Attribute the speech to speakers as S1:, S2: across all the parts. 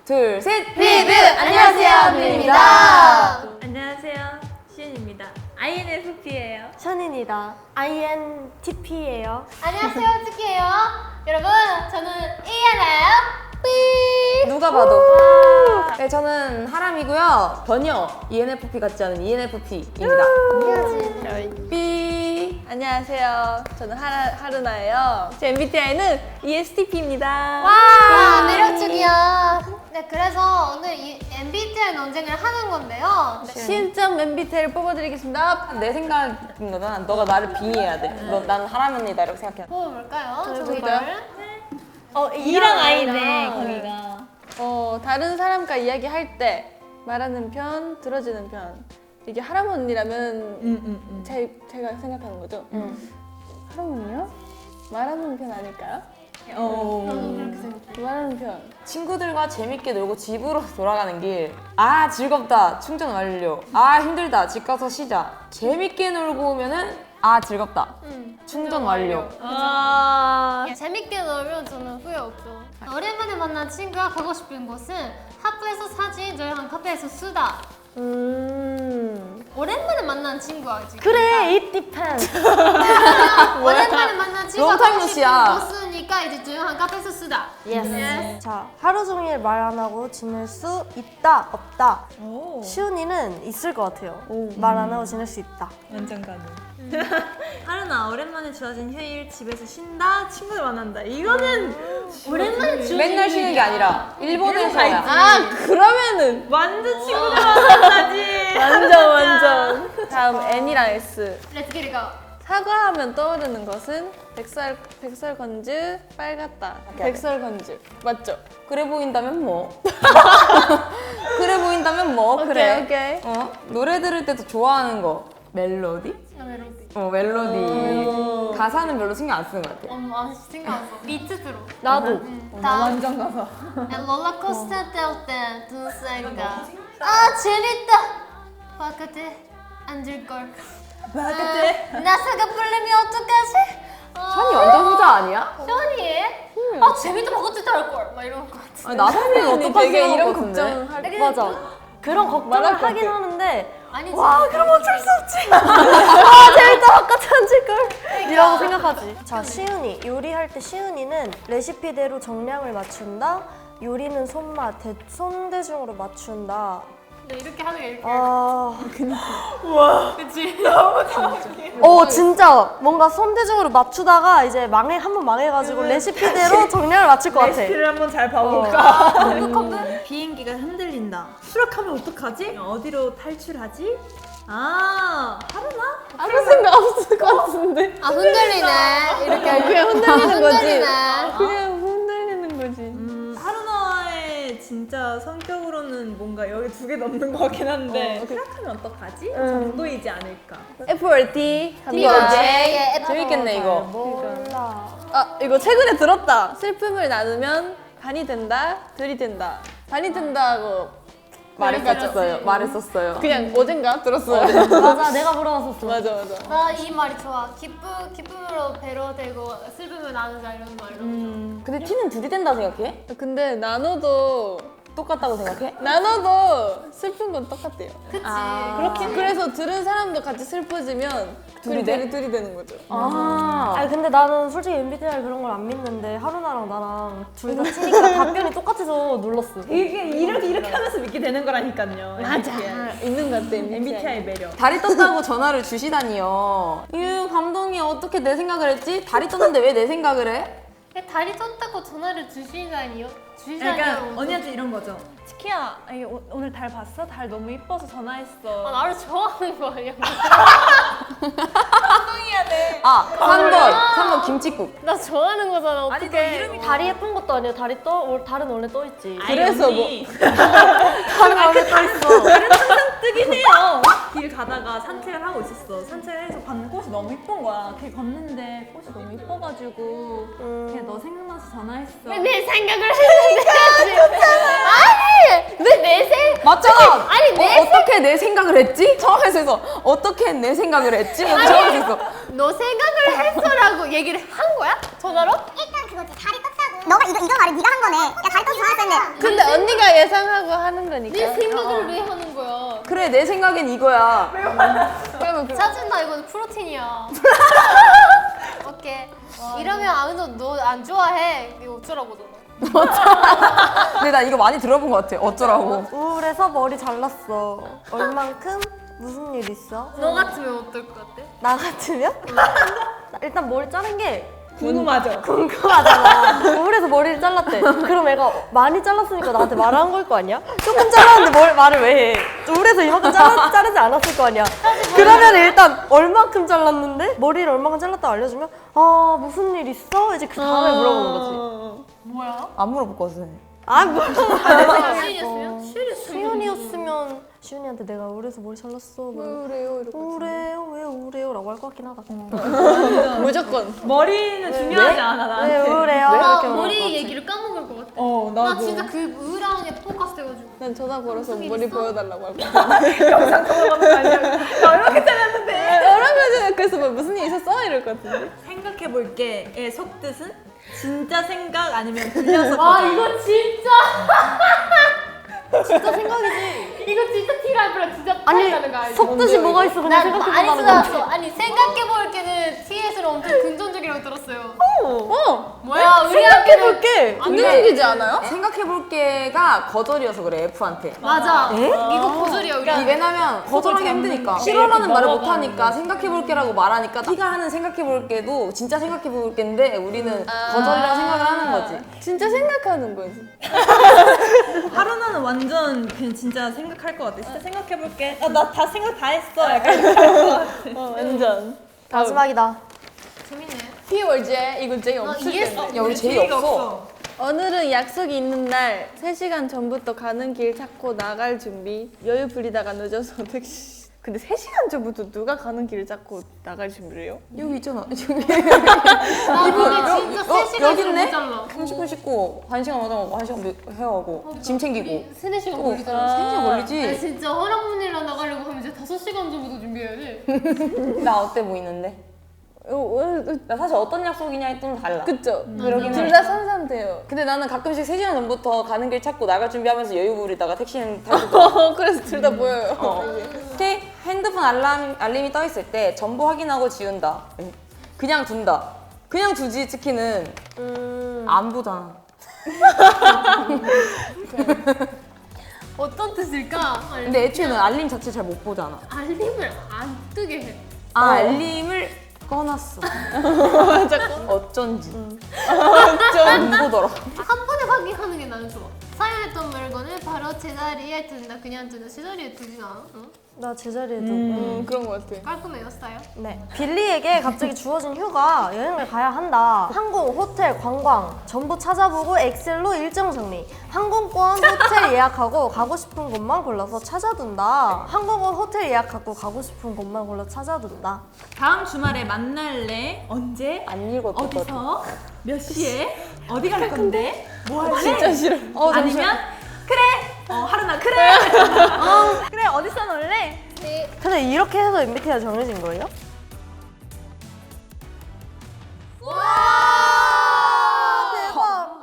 S1: 둘, 셋!
S2: 리뷰! 안녕하세요, 뷰입니다.
S3: 안녕하세요, 시은입니다. INFP예요.
S4: 션입니다. INTP예요.
S2: 안녕하세요, 특히예요. 여러분, 저는 이하나예요.
S1: 누가 봐도. 네, 저는 하람이고요. 전혀 ENFP 같지 않은 ENFP입니다. 삐.
S3: 안녕하세요. 저는 하루나예요. 제 MBTI는 ESTP입니다.
S2: 와, 매력적이야. 네, 그래서 오늘 이 MBTI 논쟁을 하는 건데요.
S3: 시은점 MBTI를 뽑아드리겠습니다.
S1: 내 생각인 거잖아. 너가 나를 빙의해야 돼. 난 하람 언니다 이렇게 생각해.
S2: 뽑아볼까요?
S3: 뽑아볼까요?
S2: 저걸.
S3: E랑 I네, 거기가. 다른 사람과 이야기할 때 말하는 편, 들어주는 편. 이게 하람 언니라면 제가 생각하는 거죠? 하람 언니요? 말하는 편 아닐까요?
S2: 그렇게 생각해.
S3: 말하는 편.
S1: 친구들과 재밌게 놀고 집으로 돌아가는 길. 아, 즐겁다. 충전 완료. 아, 힘들다. 집 가서 쉬자. 재밌게 놀고 오면은 아, 즐겁다. 충전 완료.
S2: 재밌게 놀면 저는 후회 없죠. 오랜만에 만난 친구가 가고 싶은 곳은 학교에서 사진, 저녁 카페에서 수다. 오랜만에 만난 친구야 지금.
S4: 그래, it depends.
S2: 오랜만에 만난 친구가
S1: 롱타임
S2: 가고 싶은
S1: 노시야.
S2: 곳이니까 이제 조용한 카페에서 쓰다.
S4: Yes. 자, 하루 종일 말 안 하고 지낼 수 있다, 없다. 시훈이는 있을 것 같아요. 말 안 하고 지낼 수 있다.
S3: 완전 가능. 하루나 오랜만에 주어진 휴일 집에서 쉰다 친구들 만난다 이거는
S2: 오랜만에
S1: 맨날 쉬는 게 아니라 일본에서야.
S3: 그러면은 완전 친구들 만난다지 완전 다음 N이랑 S
S2: Let's get it go.
S3: 사과하면 떠오르는 것은 백설건즈 빨갛다 백설건즈 맞죠?
S1: 그래 보인다면 뭐. 그래 보인다면 뭐. 그래.
S3: 오케이.
S1: 노래 들을 때도 좋아하는 거. 멜로디?
S2: 멜로디.
S1: 멜로디. 가사는 별로 신경 안 쓰는 것 같아.
S2: 신경 안 써. 비트 들어.
S4: 나도.
S2: 다음.
S3: 완전 가사
S2: 롤러코스터 탈때 든 생각. 아 재밌다. 바깥에 앉을걸.
S3: 바깥에
S2: 나사가 풀리면 어떡하지?
S1: 찬이 완전 후자 아니야?
S2: 시원이? 아 재밌다 바깥에 탈걸. 막 이런 거 같아.
S1: 아니, 나사는 어떡하지?
S3: 되게 이런
S1: 같은데?
S3: 걱정할
S4: 맞아. 그런 걱정을
S3: 말할 것
S4: 하긴
S3: 같아.
S4: 하는데
S2: 아니지.
S4: 그럼 어쩔 수 없지. 아, 재밌다. 바깥에 앉을걸. 이라고 생각하지. 자, 시은이. 요리할 때 시은이는 레시피대로 정량을 맞춘다. 요리는 손대중으로 맞춘다.
S2: 근데 이렇게 하는 게 이렇게. 그치?
S4: 진짜 뭔가 손대중으로 맞추다가 이제 한번 망해가지고 레시피대로 정량을 맞출 것 같아.
S3: 레시피를 한번 잘 봐볼까?
S5: 비행기가 흔들린다. 추락하면 어떡하지? 어디로 탈출하지? 하루나?
S3: 아무 생각 없을 것 같은데
S2: 아 흔들리네. 이렇게.
S3: 그냥 흔들리는 거지
S2: 흔들리네.
S3: 그냥 흔들리는 거지
S5: 하루나의 진짜 성격으로는 뭔가 여기 2개 넘는 것 같긴 한데 추락하면 어떡하지? 정도이지 않을까?
S3: FRT
S2: 예,
S1: 재밌겠네, 이거.
S4: 몰라.
S3: 이거 최근에 들었다 슬픔을 나누면 반이 된다 들이 된다 반이 된다고
S1: 말했었어요.
S3: 그냥 어젠가 들었어요
S4: 맞아, 내가 물어봤었어.
S3: 맞아
S2: 나 이 말이 좋아. 기쁨으로 배로 되고 슬픔을 나누자 이런 말.
S1: 근데 T는 둘이 된다 생각해?
S3: 근데 나눠도
S1: 똑같다고 생각해?
S3: 슬픈 건 똑같대요
S2: 그치.
S3: 그렇긴 그래서 들은 사람도 같이 슬퍼지면
S1: 둘이 돼?
S3: 둘이 되는 거죠
S4: 아니 근데 나는 솔직히 MBTI 그런 걸 안 믿는데 하루나랑 나랑 둘 다 치니까 답변이 똑같아서 놀랐어.
S5: 이게 이렇게 하면서 믿게 되는 거라니까요.
S3: 맞아 있는 것 같아
S5: MBTI 매력.
S1: 다리 떴다고 전화를 주시다니요. 감동이 어떻게 내 생각을 했지? 다리 떴는데 왜 내 생각을 해?
S2: 다리 떴다고 전화를 주시다니요?
S5: 약간 언니한테 이런 거죠.
S3: 치키야 오늘 달 봤어? 달 너무 이뻐서 전화했어
S2: 나를 좋아하는 거 아니야?
S1: 3번 김칫국.
S2: 나 좋아하는 거잖아.
S5: 아니,
S2: 어떡해.
S5: 너 이름이
S4: 다리 예쁜 것도 아니야. 다리 달은 원래 떠 있지.
S3: 그래서
S4: 달은 원래 떠 있어.
S5: 뜨긴 해요. 길 가다가 산책을 하고 있었어. 산책을 해서 봤는데 꽃이 너무 이쁜 거야. 길 걷는데 꽃이 너무 이뻐가지고 그냥 너 생각나서 전화했어.
S2: 왜 내 생각을 했는데? 아니! 왜 내 생각?
S1: 맞잖아.
S2: 아니, 내
S1: 어떻게 내 생각을 했지? 처음에서 어떻게 내 생각을 했지? 처음에서
S2: 너 생각을 했어라고 얘기를 한 거야? 전화로?
S6: 일단 그거지. 다리 떴다고 너가 이거 말을 네가 한 거네. 야 다리 떠서 전화했었는데.
S3: 근데 언니가 예상하고 하는 거니까.
S2: 내 생각을 왜 하는 거야?
S1: 그래 내 생각엔 이거야.
S3: 그러면
S2: 짜증나 이건 프로틴이야. 오케이. 이러면 아무도 너 안 좋아해. 이거 어쩌라고 너.
S1: 근데 나 이거 많이 들어본 것 같아. 어쩌라고.
S4: 우울해서 머리 잘랐어. 얼만큼? 무슨 일 있어?
S2: 너 같으면 어떨 것 같아?
S4: 나 같으면? 일단 머리 자른 게
S5: 궁금하죠?
S4: 궁금하잖아. 우울해서 머리를 잘랐대. 그럼 애가 많이 잘랐으니까 나한테 말을 한 걸 거 아니야? 조금 잘랐는데 말을 왜 해? 우울해서 이만큼 자르지 않았을 거 아니야? 그러면 일단 얼만큼 잘랐는데 머리를 얼만큼 잘랐다고 알려주면 아 무슨 일 있어? 이제 그 다음에 물어보는 거지.
S2: 뭐야?
S1: 안 물어볼 것 같아.
S4: 아 뭐?
S2: 시윤이었으면?
S4: 시윤이었으면 시윤이한테 내가 우울해서 머리 잘랐어. 뭐.
S3: 우울해요 이렇게.
S4: 우울해요 왜 우울해요? 라고 할 것 같긴 하다.
S3: 무조건.
S5: 머리는 중요하지 않아 나한테.
S4: 왜 우울해요?
S2: 나
S4: 이렇게 물어볼 것
S2: 머리
S4: 같아.
S2: 얘기를 까먹을 것 같아.
S5: 나도.
S2: 나 진짜 그 우울한 게 포커스 해가지고.
S3: 난 전화 걸어서
S2: 무슨 일
S3: 머리
S2: 있어?
S3: 보여달라고 할 거야.
S5: 이렇게 잘랐는데.
S3: 그러면 그래서 뭐 무슨 일 있었어? 이럴 것 같은데.
S5: 생각해볼게의 속뜻은 진짜 생각 아니면 들려서
S2: 와
S5: 거짓말.
S2: 이거 진짜
S4: 진짜 생각이지.
S2: 이거 진짜 티라이브랑 진짜
S4: 아니
S2: 타이라는 거 알지?
S4: 속뜻이 뭐가 있어? 그냥
S2: 난 많이
S4: 생각해본다는 거지.
S2: 써놨어. 아니 생각해볼게는 TS를 엄청 긍정적이라고 들었어요.
S3: 어.
S2: 뭐야 우리 학교는
S4: 생각해볼게.
S3: 긍정적이지 않아요?
S1: 생각해볼게가 거절이어서 그래 F한테.
S2: 맞아. 이거 고졸이야 우리.
S1: 왜냐면 거절하기 힘드니까 싫어라는 말을 못하니까 생각해볼게라고 말하니까 T가 하는 생각해볼게도 진짜 생각해볼게인데 우리는 거절이라고 생각을 하는 거지.
S3: 진짜 생각하는 거지.
S5: 하루나는 완전 그냥 진짜 생각할 것 같아. 진짜 생각해볼게. 나 다 생각 다 했어. 약간 이렇게 할것 같아.
S3: 완전.
S4: 마지막이다.
S2: 재밌네.
S3: T월 J 이거 J
S2: 나
S3: 없을
S2: 이해했어.
S3: 텐데.
S1: 야 우리 제이 없어.
S3: 오늘은 약속이 있는 날 3시간 전부터 가는 길 찾고 나갈 준비. 여유 부리다가 늦어서 택시. 근데 3시간 전부터 누가 가는 길을 찾고 나갈 준비를 해요?
S1: 여기 있잖아. 저기.
S2: 나 근데 진짜 3시간씩
S1: 여기 있네?
S2: 못 잘라.
S1: 30분 씻고 1시간 화장하고 1시간 헤어하고 짐 챙기고
S2: 3-4시간
S1: 또
S2: 걸리잖아.
S1: 3시간
S2: 나
S1: 걸리지.
S2: 진짜 허락문이랑 나가려고 하면 이제 5시간 정도 준비해야 돼.
S1: 나 어때 보이는데? 나 사실 어떤 약속이냐에 좀 달라.
S3: 그쵸?
S1: 그러긴 해.
S3: 둘 다 산산돼요.
S1: 근데 나는 가끔씩 3시간 전부터 가는 길 찾고 나갈 준비하면서 여유 부리다가 택시는 타고
S3: 그래서 둘 다 보여요.
S1: 오케이? 핸드폰 알림이 떠 있을 때 전부 확인하고 지운다. 그냥 둔다. 그냥 두지 치킨은 안 보잖아.
S2: 어떤 뜻일까?
S1: 근데 애초에는 알림 자체 잘 못 보잖아.
S2: 알림을 안 뜨게 해.
S1: 알림을 꺼놨어. 어쩐지. 안 보더라.
S2: 한 번에 확인하는 게 나는 좋아. 사용했던 물건을 바로 제자리에 둔다. 그냥 두는 제자리에 두진 않아. 응?
S4: 나 제자리에 두고.
S3: 그런 것 같아.
S2: 깔끔해요 스타일.
S4: 네. 빌리에게 갑자기 주어진 휴가 여행을 가야 한다. 항공, 호텔, 관광 전부 찾아보고 엑셀로 일정 정리. 항공권, 호텔 예약하고 가고 싶은 곳만 골라서 찾아둔다. 항공권, 호텔 예약하고 가고 싶은 곳만 골라 찾아둔다.
S5: 다음 주말에 만날래? 언제?
S1: 안 읽었거든.
S5: 어디서? 몇 시에? 어디 갈 건데? 뭐 할래?
S3: 진짜 싫어.
S5: 아니면 그래. 하루나 그래. 그래 어디서 놀래?
S4: 근데 이렇게 해서 MBTI가 정해진 거예요?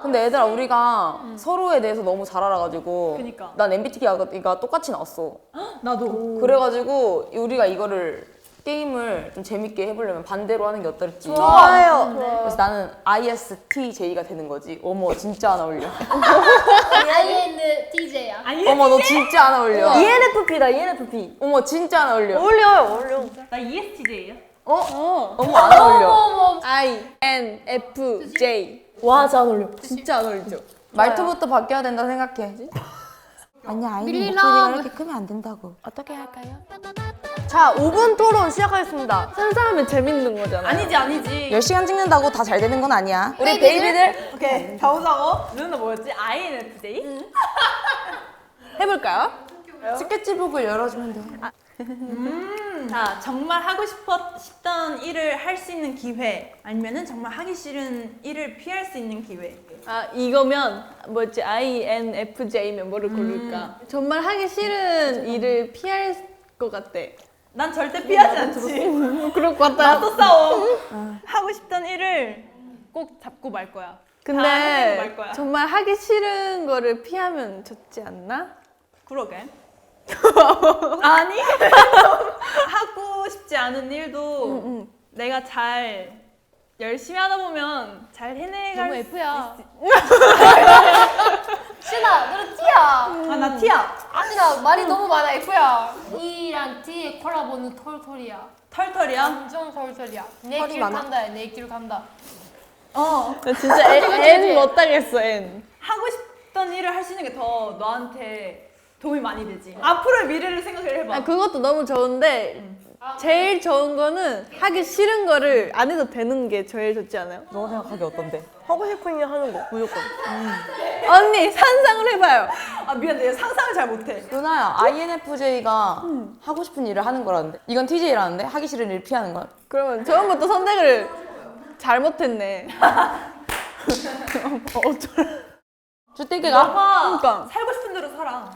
S1: 근데 얘들아 우리가 서로에 대해서 너무 잘 알아가지고
S5: 그니까.
S1: 난 MBTI가 똑같이 나왔어.
S5: 나도.
S1: 그래가지고 우리가 이거를 게임을 좀 재밌게 해보려면 반대로 하는 게 어떨지.
S4: 좋아요.
S1: 그래서 나는 ISTJ가 되는 거지. 어머 진짜 안 어울려.
S2: INTJ야.
S1: 어머 너 진짜 안 어울려.
S4: ENFP다, ENFP.
S1: 어머 진짜 안 어울려.
S4: 어울려요, 어울려.
S5: 나 ESTJ야.
S1: 어머 안 어울려.
S3: INFJ.
S4: 와, 진짜 안 어울려.
S3: 진짜 안 어울리죠?
S1: 말투부터 바뀌어야 된다 생각해. 아니야 아이는
S2: 밀리나.
S1: 목소리가 이렇게 크면 안 된다고. 어떻게 할까요?
S4: 자, 5분 토론 시작하겠습니다.
S3: 상상하면 재밌는 거잖아.
S5: 아니지.
S1: 10시간 찍는다고 다 잘 되는 건 아니야. 우리 베이비들
S5: 오케이. 가보자고. 누나 뭐였지? INFJ?
S3: 해볼까요?
S1: 스케치북을 열어주면 돼.
S5: 자, 정말 하고 싶던 일을 할 수 있는 기회 아니면은 정말 하기 싫은 일을 피할 수 있는 기회.
S3: 아 이거면 뭐지 INFJ면 뭐를 고를까? 정말 하기 싫은 일을 피할 것 같대.
S5: 난 절대 피하지 않지.
S3: 그럴 것 같다.
S5: 나도 싸워. 하고 싶던 일을 꼭 잡고 말 거야. 다 해내고
S3: 근데
S5: 말 거야.
S3: 정말 하기 싫은 거를 피하면 좋지 않나?
S5: 그러게. 아니 하고 싶지 않은 일도 내가 잘 열심히 하다 보면 잘 해내갈
S2: 너무
S5: 수
S2: F야.
S5: 있-
S2: 신아, 너는 T야.
S5: 아, 나 T야.
S2: 신아, 말이 너무 많아, F야. E랑 T의 콜라보는 털털이야.
S5: 털털이야.
S2: 완전 털털이야. 내 길 간다, 내 길 간다.
S5: 어.
S3: 나 진짜 N 못하겠어 N.
S5: 하고 싶던 일을 할 수 있는 게 더 너한테 도움이 많이 되지. 앞으로의 미래를 생각을 해봐.
S3: 아, 그것도 너무 좋은데 제일 좋은 거는 하기 싫은 거를 안 해도 되는 게 제일 좋지 않아요?
S1: 너 생각하기 어떤데?
S4: 하고 싶은 일 하는 거 무조건.
S3: 언니 상상을 해봐요.
S5: 아 미안, 내가 상상을 잘 못해.
S1: 누나야, INFJ가 하고 싶은 일을 하는 거라는데 이건 TJ라는데 하기 싫은 일을 피하는 거야.
S3: 그러면 처음부터 선택을 잘못했네. 어쩌라.
S1: 주택이가
S5: 너가
S3: 그러니까.
S5: 살고 싶은 대로 살아.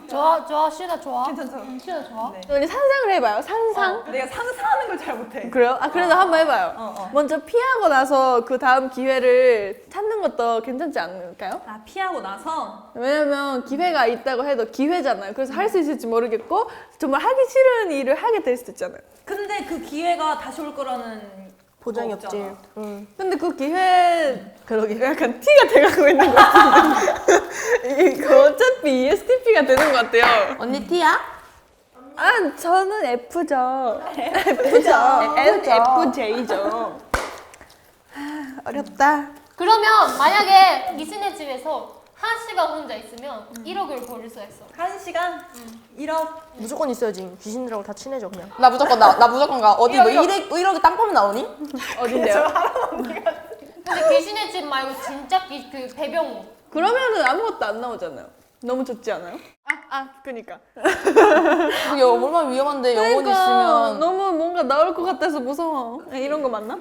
S2: 좋아, 신아 좋아.
S5: 괜찮죠?
S2: 신아 좋아.
S5: 네.
S3: 언니 상상을 해봐요. 상상.
S5: 내가 상상하는 걸 잘 못해.
S3: 그래요? 아 그래도 한번 해봐요.
S5: 어.
S3: 먼저 피하고 나서 그 다음 기회를 찾는 것도 괜찮지 않을까요?
S5: 나 피하고 나서
S3: 왜냐면 기회가 있다고 해도 기회잖아요. 그래서 할 수 있을지 모르겠고 정말 하기 싫은 일을 하게 될 수도 있잖아요.
S5: 근데 그 기회가 다시 올 거라는
S4: 보장이
S5: 거
S4: 없지.
S5: 없잖아.
S4: 응.
S3: 근데 그 기회 그러게 약간 T가 돼가고 있는 것 같은데 이거 어차피 ESTP가 되는 것 같아요.
S1: 언니 T야?
S3: 아 저는 F죠. F죠. NFJ죠. 어렵다.
S2: 그러면 만약에 이순의 집에서 한 시간 혼자 있으면 1억을 벌을 수 있어.
S5: 1시간 1억.
S4: 무조건 있어야지. 귀신들하고 다 친해져 그냥.
S1: 나 무조건 나 무조건 가. 어디 뭐 1억이 땅 파면 나오니?
S3: 어딘데요?
S2: 근데 귀신의 집 말고 진짜 그 배병우.
S3: 그러면은 아무것도 안 나오잖아요. 너무 좋지 않아요? 그니까.
S1: 그게 얼마나 위험한데 영혼이
S3: 그러니까
S1: 있으면
S3: 너무 뭔가 나올 것 같아서 무서워. 이런 거 맞나?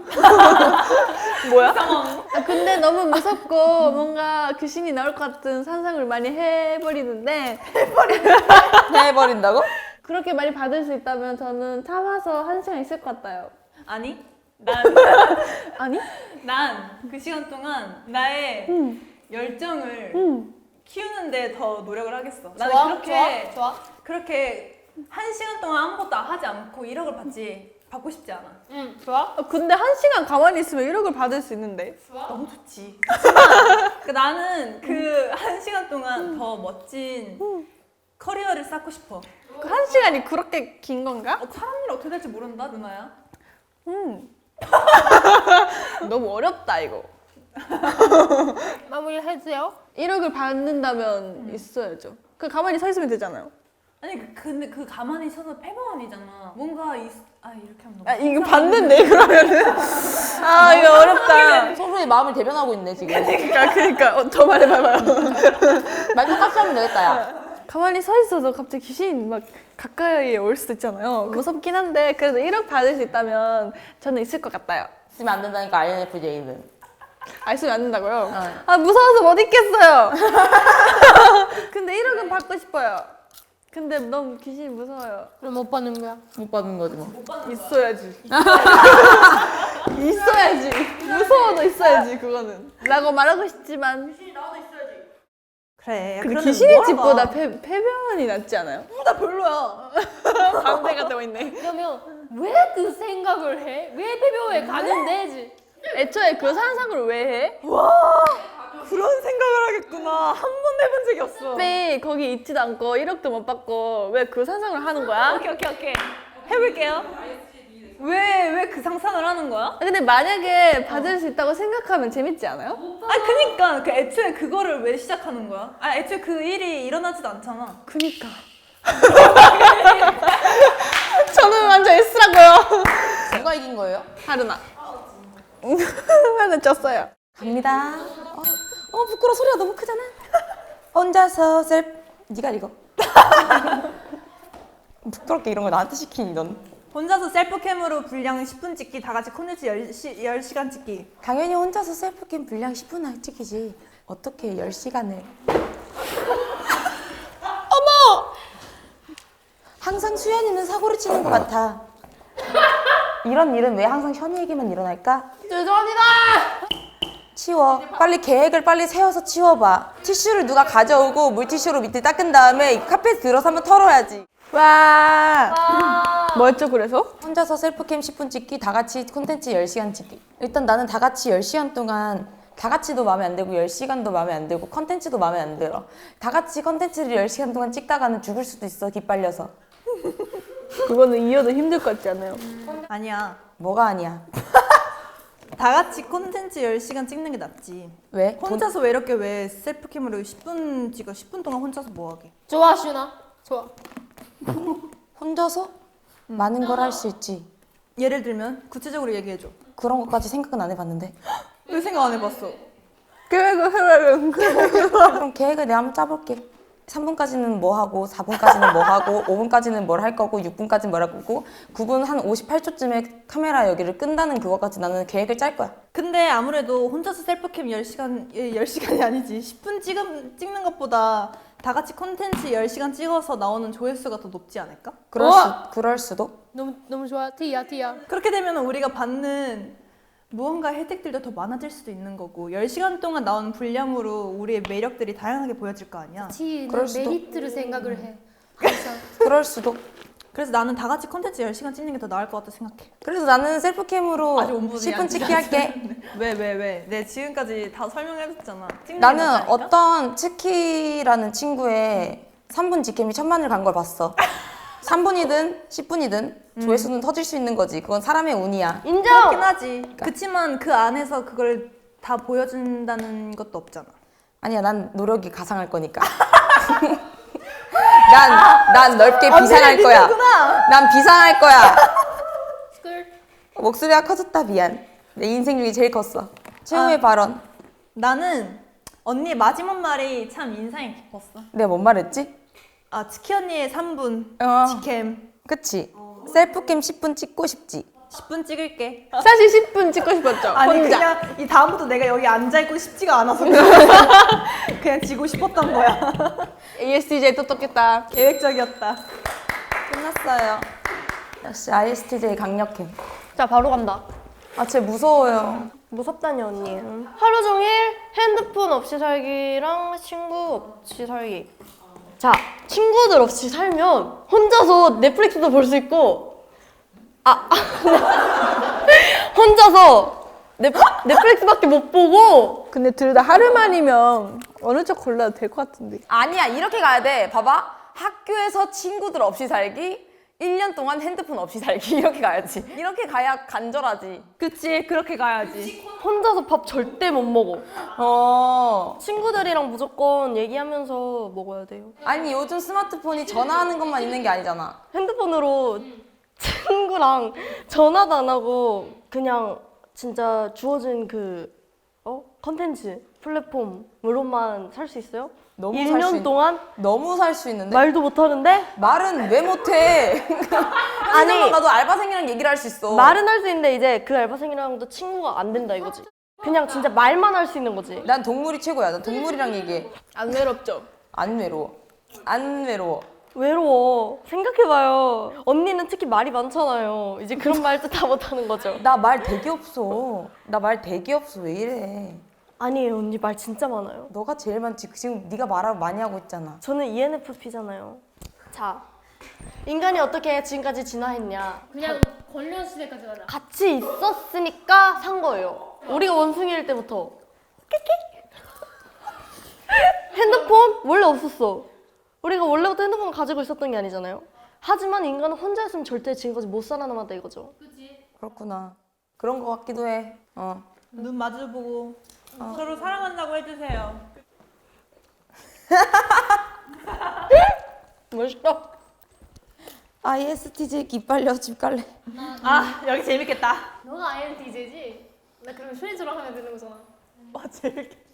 S3: 뭐야? 근데 너무 무섭고 뭔가 귀신이 나올 것 같은 상상을 많이 해버리는데
S1: 해버린다고?
S3: 그렇게 많이 받을 수 있다면 저는 참아서 1시간 있을 것 같아요.
S5: 아니?
S3: 아니?
S5: 난 그 시간 동안 나의 열정을 키우는데 더 노력을 하겠어. 나는
S2: 좋아? 좋아?
S5: 그렇게 1시간 동안 아무것도 하지 않고 1억을 받고 싶지 않아.
S2: 응, 좋아?
S3: 근데 1시간 가만히 있으면 1억을 받을 수 있는데.
S5: 너무 좋지. 그렇지만 나는 그 1시간 동안 더 멋진 커리어를 쌓고 싶어.
S3: 그 1시간이 그렇게 긴 건가?
S5: 사람 일 어떻게 될지 모른다, 누나야.
S3: 너무 어렵다 이거.
S2: 마무리 해주세요.
S3: 1억을 받는다면 있어야죠. 그 가만히 서 있으면 되잖아요.
S5: 아니 근데 그 가만히 서서 패배원이잖아. 뭔가 이렇게 하면 너무.
S3: 아 이거 받는데 그러면은 이거 어렵다.
S1: 소소의 마음을 대변하고 있네 지금.
S3: 그러니까 더 말해봐봐요.
S1: 말 똑같이 하면 되겠다 야.
S3: 가만히 서 있어도 갑자기 귀신이 막 가까이에 올 수도 있잖아요. 무섭긴 한데 그래도 1억 받을 수 있다면 저는 있을 것 같아요.
S1: 쓰면 안 된다니까 INFJ는.
S3: 쓰면 안 된다고요? 무서워서 못 있겠어요. 근데 1억은 받고 싶어요. 근데 너무 귀신이 무서워요.
S2: 그럼 못 받는 거야.
S1: 못 받는 거지 뭐.
S3: 있어야지. 있어야지. 무서워도 있어야지 그거는. 라고 말하고 싶지만
S5: 그래.
S3: 근데 귀신의 집보다 폐병원이 낫지 않아요?
S5: 나 별로야.
S3: 반대가 되어 있네.
S2: 그러면 왜 그 생각을 해? 왜 배병우에 가는데지?
S3: 애초에 그 상상을 왜 해?
S5: 그런 생각을 하겠구나. 한 번도 해본 적이 없어.
S3: 근데 거기 있지도 않고 1억도 못 받고 왜 그 상상을 하는 거야?
S5: 오케이. 해볼게요. 왜 그 상상을 하는 거야?
S3: 근데 만약에 받을 수 있다고 생각하면 재밌지 않아요?
S5: 그니까 그 애초에 그거를 왜 시작하는 거야? 애초에 그 일이 일어나지도 않잖아.
S3: 그니까. 저는 완전 S라고요.
S1: 누가 이긴 거예요?
S3: 하루나. 하루는 졌어요.
S1: 갑니다. 부끄러워. 소리가 너무 크잖아. 혼자서 네가 읽어. 부끄럽게 이런 거 나한테 시키니 넌.
S5: 혼자서 셀프캠으로 분량 10분 찍기, 다 같이 콘텐츠 10시간 찍기.
S1: 당연히 혼자서 셀프캠 분량 10분 찍히지. 어떻게 10시간을. 어머! 항상 수연이는 사고를 치는 것 같아. 이런 일은 왜 항상 현이에게만 일어날까?
S2: 죄송합니다.
S1: 치워. 빨리 계획을 빨리 세워서 치워봐. 티슈를 누가 가져오고 물티슈로 밑에 닦은 다음에 이 카페에 들어서 한번 털어야지.
S3: 와. 뭐였죠 그래서?
S1: 혼자서 셀프캠 10분 찍기, 다 같이 콘텐츠 10시간 찍기. 일단 나는 다 같이 10시간 동안 다 같이도 마음에 안 들고 10시간도 마음에 안 들고 컨텐츠도 마음에 안 들어. 다 같이 컨텐츠를 10시간 동안 찍다가는 죽을 수도 있어, 기빨려서.
S3: 그거는 이어도 힘들 것 같지 않아요?
S5: 아니야.
S1: 뭐가 아니야.
S5: 다 같이 콘텐츠 10시간 찍는 게 낫지.
S1: 왜?
S5: 혼자서 왜 이렇게 왜 셀프캠으로 10분 찍어? 10분 동안 혼자서 뭐 하게?
S2: 좋아, 슈나. 좋아.
S1: 혼자서 많은 걸 할 수 있지.
S5: 예를 들면 구체적으로 얘기해줘.
S1: 그런 것까지 생각은 안 해봤는데.
S5: 왜 생각 안 해봤어?
S3: 계획을 해라는
S1: 그럼 계획을 내가 한번 짜볼게. 3분까지는 뭐 하고 4분까지는 뭐 하고 5분까지는 뭘 할 거고 6분까지는 뭘 할 거고 9분 한 58초쯤에 카메라 여기를 끈다는 그거까지 나는 계획을 짤 거야.
S5: 근데 아무래도 혼자서 셀프캠 10시간이 아니지 10분 찍는 것보다 다 같이 콘텐츠 10시간 찍어서 나오는 조회수가 더 높지 않을까?
S1: 그럴 수도.
S2: 너무 좋아. 티야, 티야.
S5: 그렇게 되면 우리가 받는 무언가 혜택들도 더 많아질 수도 있는 거고 10시간 동안 나오는 분량으로 우리의 매력들이 다양하게 보여질 거 아니야.
S2: 티는
S1: 그럴 수도.
S2: 메리트를 생각을 해.
S1: 그럴 수도.
S5: 그래서 나는 다 같이 콘텐츠 10시간 찍는 게 더 나을 것 같다 생각해.
S1: 그래서 나는 셀프캠으로
S5: 아직 온분이
S1: 10분 찍기 할게.
S5: 왜? 내 지금까지 다 설명해줬잖아. 찍는 게
S1: 나는
S5: 낫다니까?
S1: 어떤 츠키라는 친구의 3분 직캠이 1000만을 간 걸 봤어. 3분이든 10분이든 조회수는 터질 수 있는 거지. 그건 사람의 운이야.
S5: 그렇긴 하지. 그치만 그 안에서 그걸 다 보여준다는 것도 없잖아.
S1: 아니야, 난 노력이 가상할 거니까. 난 넓게 비상할 거야. 난 비상할 거야.
S2: 스쿨.
S1: 목소리가 커졌다, 미안. 내 인생 중에 제일 컸어. 최후의 발언.
S5: 나는 언니의 마지막 말이 참 인상이 깊었어.
S1: 내가 뭔 말했지?
S5: 아, 치키 언니의 3분 직캠
S1: 그치? 셀프캠 10분 찍고 싶지.
S5: 10분 찍을게.
S3: 사실 10분 찍고 싶었죠.
S5: 아니
S3: 혼자.
S5: 그냥 이 다음부터 내가 여기 앉아있고 싶지가 않아서 그냥 지고 싶었던 거야.
S3: ASTJ 또 떴겠다.
S5: 계획적이었다.
S1: 끝났어요. 역시 ISTJ 강력해.
S3: 자 바로 간다.
S1: 아, 쟤 무서워요.
S4: 무섭다니 언니. 하루 종일 핸드폰 없이 살기랑 친구 없이 살기. 자, 친구들 없이 살면 혼자서 넷플릭스도 볼 수 있고 혼자서 넷플릭스밖에 못 보고
S3: 근데 둘 다 하루만이면 어느 쪽 골라도 될 것 같은데.
S1: 아니야, 이렇게 가야 돼. 봐봐. 학교에서 친구들 없이 살기, 1년 동안 핸드폰 없이 살기. 이렇게 가야지. 이렇게 가야 간절하지.
S5: 그치, 그렇게 가야지.
S4: 혼자서 밥 절대 못 먹어. 친구들이랑 무조건 얘기하면서 먹어야 돼요.
S1: 아니, 요즘 스마트폰이 전화하는 것만 있는 게 아니잖아.
S4: 핸드폰으로 친구랑 전화도 안 하고 그냥 진짜 주어진 컨텐츠 플랫폼으로만 살 수 있어요?
S1: 너무 살수
S4: 1년 동안
S1: 너무 살 수 있는데?
S4: 말도 못 하는데
S1: 말은 왜 못해?
S4: 아니.
S1: 아니, 가도 알바생이랑 얘기를 할 수 있어.
S4: 말은 할 수 있는데 이제 그 알바생이랑도 친구가 안 된다 이거지. 그냥 진짜 말만 할 수 있는 거지.
S1: 난 동물이 최고야. 난 동물이랑 얘기해.
S3: 안 외롭죠?
S1: 안 외로워. 안 외로워.
S4: 외로워. 생각해봐요. 언니는 특히 말이 많잖아요. 이제 그런 말도 다 못하는 거죠.
S1: 나 말 되게 없어. 나 말 되게 없어. 왜 이래?
S4: 아니에요, 언니 말 진짜 많아요.
S1: 너가 제일 많지. 지금 네가 말을 많이 하고 있잖아.
S4: 저는 ENFP잖아요. 자, 인간이 어떻게 지금까지 진화했냐?
S2: 그냥 권력 시대까지 가자.
S4: 같이 있었으니까 산 거예요. 우리가 원숭이일 때부터. 핸드폰 원래 없었어. 우리가 원래부터 핸드폰 가지고 있었던 게 아니잖아요. 하지만 인간은 혼자였으면 절대 지금까지 못 살아남았다 이거죠.
S1: 그렇구나. 그런 거 같기도 해.
S5: 눈 마주보고 서로 사랑한다고 해주세요.
S4: 멋있다.
S1: ISTJ 기빨려 집 갈래.
S5: 아, 여기 재밌겠다.
S2: 너가 INTJ지? 나 그러면 슈리즈랑 하면 되는 거잖아.
S5: 와, 재밌겠다.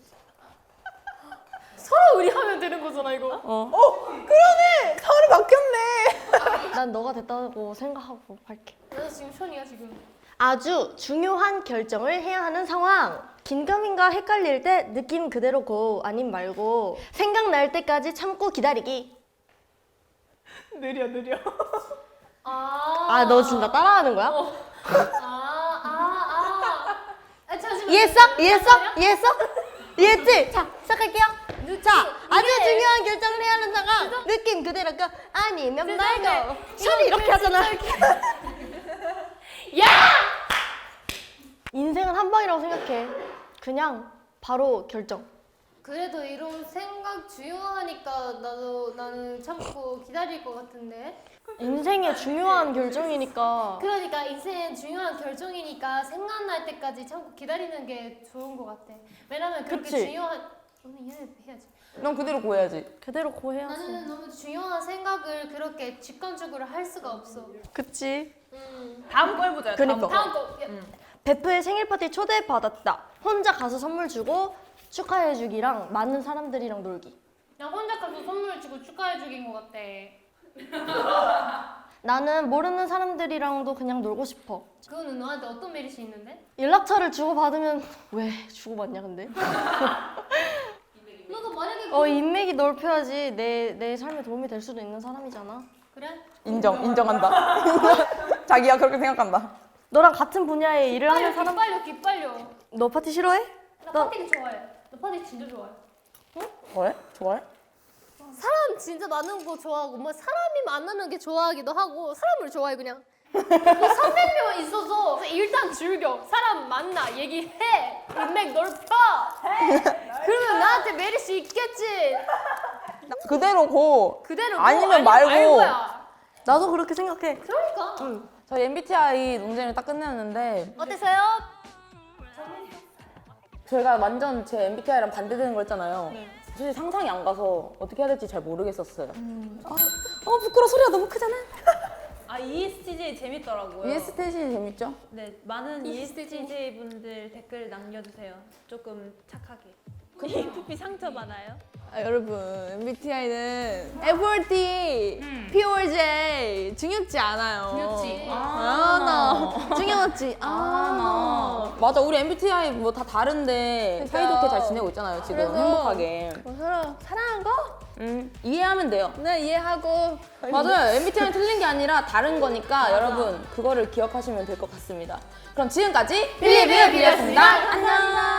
S2: 서로 우리 하면 되는 거잖아 이거.
S5: 그러네! 서로 바뀌었네.
S4: 난 너가 됐다고 생각하고 할게.
S2: 나 지금 션이야 지금.
S4: 아주 중요한 결정을 해야 하는 상황. 긴가민가 헷갈릴 때 느낌 그대로 고 아님 말고 생각날 때까지 참고 기다리기.
S5: 느려.
S2: 아.
S4: 아, 너 진짜 따라하는 거야?
S2: 아, 잠시만.
S4: 이해했어? 이해했어? 이해했어? 이해했지? 자, 시작할게요. 자, 아주 중요한 결정을 해야 하는 상황. 느낌 그대로 까 아니면 말고. 션이 이렇게 하잖아. 인생은 한 방이라고 생각해. 그냥 바로 결정.
S2: 그래도 이런 생각 중요하니까 나는 참고 기다릴 것 같은데.
S4: 인생의 중요한 결정이니까.
S2: 그러니까 인생의 중요한 결정이니까 생각날 때까지 참고 기다리는 게 좋은 것 같아. 왜냐면 그렇게
S4: 그치?
S2: 중요한 너는 이해를 해야지.
S1: 넌 그대로 고해야지.
S4: 그대로 고해야지.
S2: 나는 너무 중요한 생각을 그렇게 직관적으로 할 수가 없어.
S4: 그치?
S5: 다음 거 해보자.
S4: 그니까.
S2: 다음 거.
S4: 베프의 생일 파티 초대받았다. 혼자 가서 선물 주고 축하해주기랑 많은 사람들이랑 놀기.
S2: 나 혼자 가서 선물 주고 축하해주긴 것 같아.
S4: 나는 모르는 사람들이랑도 그냥 놀고 싶어.
S2: 그거는 너한테 어떤 메리트 있는데?
S4: 연락처를 주고받으면 왜 주고받냐 근데?
S2: 너도 만약에
S4: 인맥이 넓혀야지 내 삶에 도움이 될 수도 있는 사람이잖아.
S2: 그래?
S1: 인정한다. 자기야 그렇게 생각한다.
S4: 너랑 같은 분야의 일을 하는 사람.
S2: 기빨려.
S4: 너 파티 싫어해?
S2: 나 파티 좋아해. 나 파티 진짜 좋아해.
S1: 좋아해? 좋아해?
S2: 사람 진짜 많은 거 좋아하고 뭐 사람이 만나는 게 좋아하기도 하고 사람을 좋아해 그냥. 뭐 300명 있어서 일단 즐겨. 사람 만나 얘기해. 인맥 넓혀. 그러면 나한테 메리트 있겠지.
S1: 그대로 고.
S2: 그대로
S1: 아니면 말고.
S2: 말고야.
S4: 나도 그렇게 생각해.
S2: 그러니까.
S1: 저희 MBTI 논쟁을 딱 끝냈는데
S2: 어땠어요?
S1: 저희가 완전 제 MBTI랑 반대되는 거 했잖아요. 사실 상상이 안 가서 어떻게 해야 될지 잘 모르겠었어요. 부끄러워. 소리가 너무 크잖아.
S5: 아 ESTJ 재밌더라고요.
S1: ESTJ 재밌죠?
S5: 네, 많은 ESTJ 분들 댓글 남겨주세요. 조금 착하게. EFP 상처받아요?
S3: 여러분 MBTI는 FRT, POJ 중요치 않아요.
S2: 중요치.
S3: 중요하지.
S1: 맞아. 우리 MBTI 뭐 다 다른데 사이좋게 잘 지내고 있잖아요. 지금
S3: 그래서
S1: 행복하게.
S3: 서로 사랑한 거?
S1: 이해하면 돼요.
S3: 네 이해하고.
S1: 맞아요. MBTI는 틀린 게 아니라 다른 거니까 여러분 그거를 기억하시면 될 것 같습니다. 그럼 지금까지 빌리뷰 빌리였습니다. 안녕.